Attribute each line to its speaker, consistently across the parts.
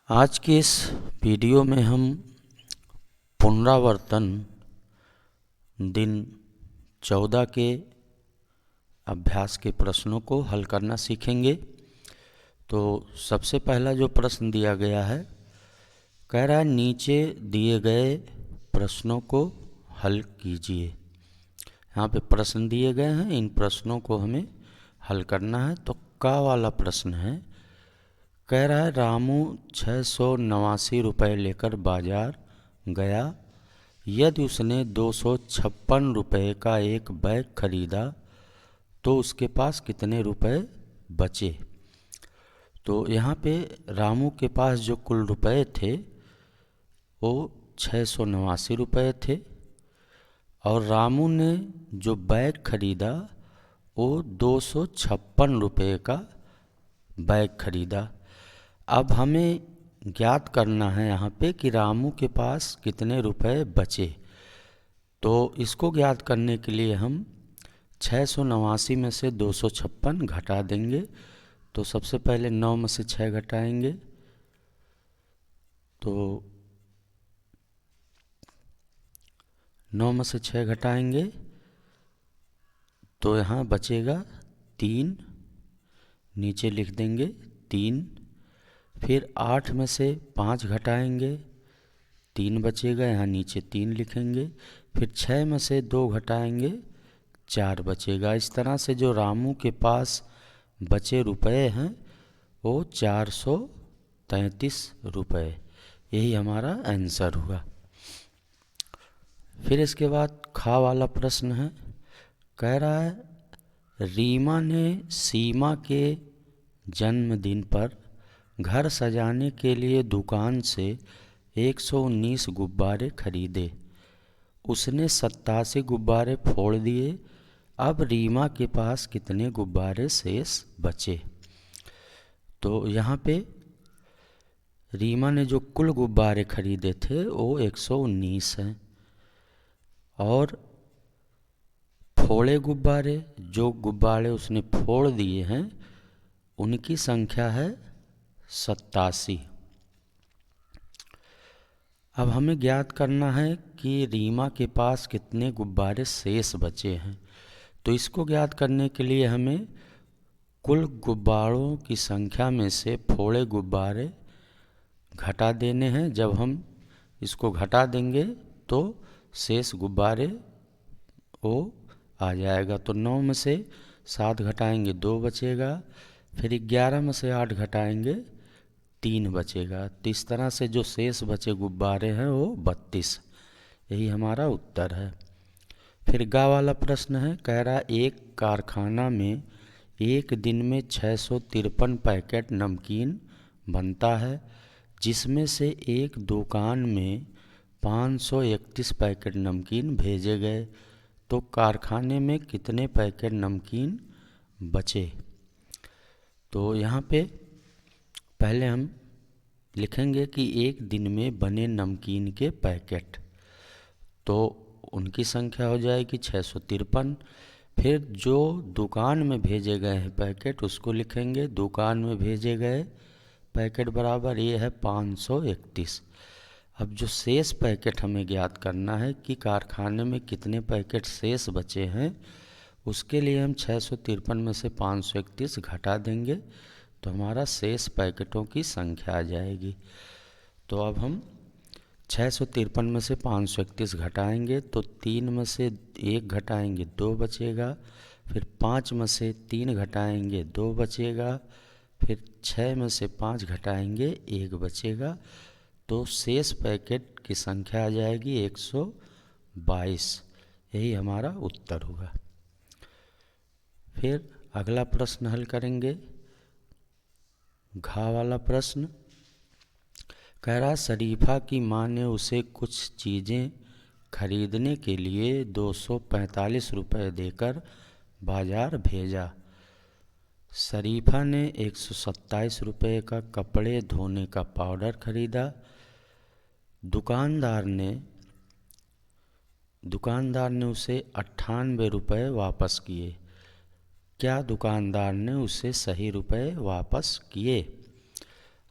Speaker 1: आज के इस वीडियो में हम पुनरावर्तन दिन 14 के अभ्यास के प्रश्नों को हल करना सीखेंगे। तो सबसे पहला जो प्रश्न दिया गया है, कह रहा है नीचे दिए गए प्रश्नों को हल कीजिए। यहाँ पे प्रश्न दिए गए हैं, इन प्रश्नों को हमें हल करना है। तो का वाला प्रश्न है, कह रहा है रामू 689 रुपये लेकर बाजार गया। यदि उसने 256 रुपये का एक बैग खरीदा तो उसके पास कितने रुपए बचे। तो यहाँ पे रामू के पास जो कुल रुपए थे वो 689 रुपये थे और रामू ने जो बैग खरीदा वो 256 रुपये का बैग खरीदा। अब हमें ज्ञात करना है यहाँ पे कि रामू के पास कितने रुपए बचे। तो इसको ज्ञात करने के लिए हम 689 में से 256 घटा देंगे। तो सबसे पहले 9 में से 6 घटाएंगे तो 9 में से 6 घटाएंगे तो यहाँ बचेगा 3, नीचे लिख देंगे 3। फिर 8 में से 5 घटाएंगे, 3 बचेगा, यहाँ नीचे 3 लिखेंगे। फिर 6 में से 2 घटाएंगे, 4 बचेगा। इस तरह से जो रामू के पास बचे रुपए हैं वो 433 रुपये। यही हमारा आंसर हुआ। फिर इसके बाद खा वाला प्रश्न है, कह रहा है रीमा ने सीमा के जन्मदिन पर घर सजाने के लिए दुकान से 119 गुब्बारे खरीदे। उसने 87 गुब्बारे फोड़ दिए। अब रीमा के पास कितने गुब्बारे शेष बचे। तो यहाँ पे रीमा ने जो कुल गुब्बारे खरीदे थे वो 119 हैं और फोड़े गुब्बारे, जो गुब्बारे उसने फोड़ दिए हैं उनकी संख्या है 87। अब हमें ज्ञात करना है कि रीमा के पास कितने गुब्बारे शेष बचे हैं। तो इसको ज्ञात करने के लिए हमें कुल गुब्बारों की संख्या में से फोड़े गुब्बारे घटा देने हैं। जब हम इसको घटा देंगे तो शेष गुब्बारे वो आ जाएगा। तो 9 में से 7 घटाएंगे 2 बचेगा। फिर 11 में से 8 घटाएंगे 3 बचेगा। तो इस तरह से जो शेष बचे गुब्बारे हैं वो 32। यही हमारा उत्तर है। फिर गा वाला प्रश्न है, कह रहा एक कारखाना में एक दिन में 653 पैकेट नमकीन बनता है, जिसमें से एक दुकान में 531 पैकेट नमकीन भेजे गए। तो कारखाने में कितने पैकेट नमकीन बचे। तो यहाँ पे पहले हम लिखेंगे कि एक दिन में बने नमकीन के पैकेट, तो उनकी संख्या हो जाएगी 653। फिर जो दुकान में भेजे गए हैं पैकेट उसको लिखेंगे, दुकान में भेजे गए पैकेट बराबर ये है 531। अब जो शेष पैकेट हमें ज्ञात करना है कि कारखाने में कितने पैकेट शेष बचे हैं, उसके लिए हम 653 में से 531 घटा देंगे तो हमारा शेष पैकेटों की संख्या आ जाएगी। तो अब हम 653 में से 531 घटाएंगे तो 3 में से 1 घटाएंगे 2 बचेगा। फिर 5 में से 3 घटाएंगे 2 बचेगा। फिर 6 में से 5 घटाएंगे 1 बचेगा। तो शेष पैकेट की संख्या आ जाएगी 122। यही हमारा उत्तर होगा। फिर अगला प्रश्न हल करेंगे, घा वाला प्रश्न। कह रहा शरीफा की माँ ने उसे कुछ चीज़ें खरीदने के लिए 245 रुपये देकर बाजार भेजा। शरीफा ने 127 रुपये का कपड़े धोने का पाउडर खरीदा। दुकानदार ने उसे 98 रुपये वापस किए। क्या दुकानदार ने उसे सही रुपये वापस किए।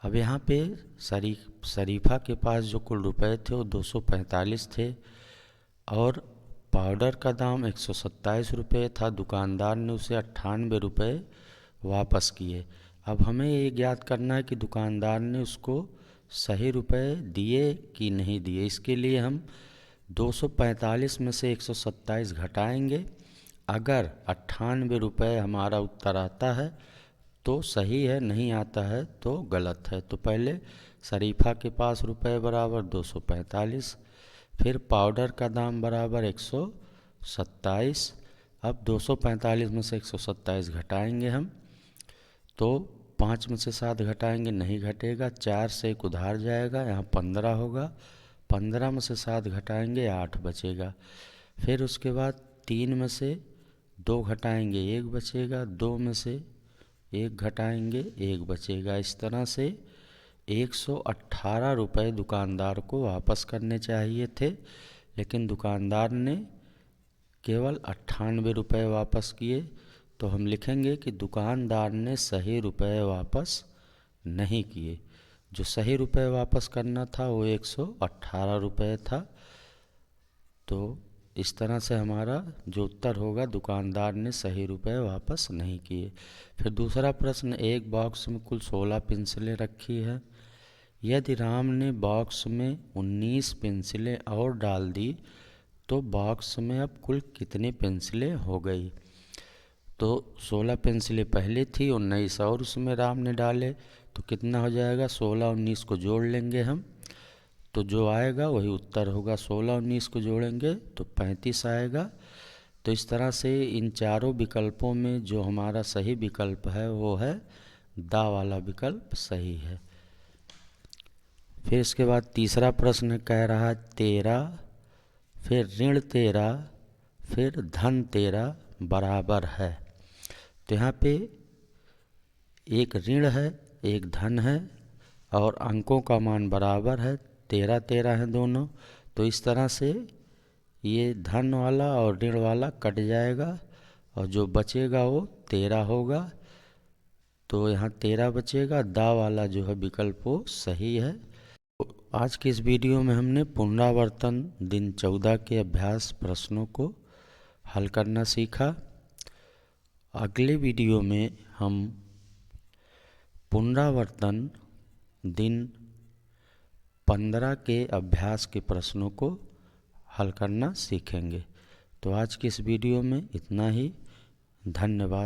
Speaker 1: अब यहाँ पे शरीफा के पास जो कुल रुपए थे वो 245 थे और पाउडर का दाम 127 रुपये था। दुकानदार ने उसे 98 रुपये वापस किए। अब हमें ये ज्ञात करना है कि दुकानदार ने उसको सही रुपए दिए कि नहीं दिए। इसके लिए हम 245 में से 127 घटाएंगे। अगर 98 रुपये हमारा उत्तर आता है तो सही है, नहीं आता है तो गलत है। तो पहले शरीफा के पास रुपए बराबर 245, फिर पाउडर का दाम बराबर 127। अब 245 में से 127 घटाएंगे हम, तो 5 में से 7 घटाएंगे, नहीं घटेगा। 4 से एक उधार जाएगा, यहाँ 15 होगा। 15 में से 7 घटाएंगे, 8 बचेगा। फिर उसके बाद 3 में से 2 घटाएंगे, 1 बचेगा। 2 में से 1 घटाएंगे, 1 बचेगा। इस तरह से 118 रुपये दुकानदार को वापस करने चाहिए थे, लेकिन दुकानदार ने केवल 98 रुपये वापस किए। तो हम लिखेंगे कि दुकानदार ने सही रुपये वापस नहीं किए। जो सही रुपये वापस करना था वो 118 रुपये था। तो इस तरह से हमारा जो उत्तर होगा, दुकानदार ने सही रुपये वापस नहीं किए। फिर दूसरा प्रश्न, एक बॉक्स में कुल 16 पेंसिलें रखी है। यदि राम ने बॉक्स में 19 पेंसिलें और डाल दी तो बॉक्स में अब कुल कितनी पेंसिलें हो गई। तो 16 पेंसिलें पहले थी, 19 और उसमें राम ने डाले, तो कितना हो जाएगा। 16 19 को जोड़ लेंगे हम, तो जो आएगा वही उत्तर होगा। 16 19 को जोड़ेंगे तो 35 आएगा। तो इस तरह से इन चारों विकल्पों में जो हमारा सही विकल्प है वो है दा वाला विकल्प सही है। फिर इसके बाद तीसरा प्रश्न कह रहा है 13, फिर ऋण 13, फिर धन 13 बराबर है। तो यहाँ पे एक ऋण है, एक धन है और अंकों का मान बराबर है, 13 13 है दोनों। तो इस तरह से ये धन वाला और ऋण वाला कट जाएगा और जो बचेगा वो 13 होगा। तो यहाँ 13 बचेगा। दा वाला जो है विकल्प वो सही है। तो आज के इस वीडियो में हमने पुनरावर्तन दिन 14 के अभ्यास प्रश्नों को हल करना सीखा। अगले वीडियो में हम पुनरावर्तन दिन 15 के अभ्यास के प्रश्नों को हल करना सीखेंगे। तो आज की इस वीडियो में इतना ही। धन्यवाद।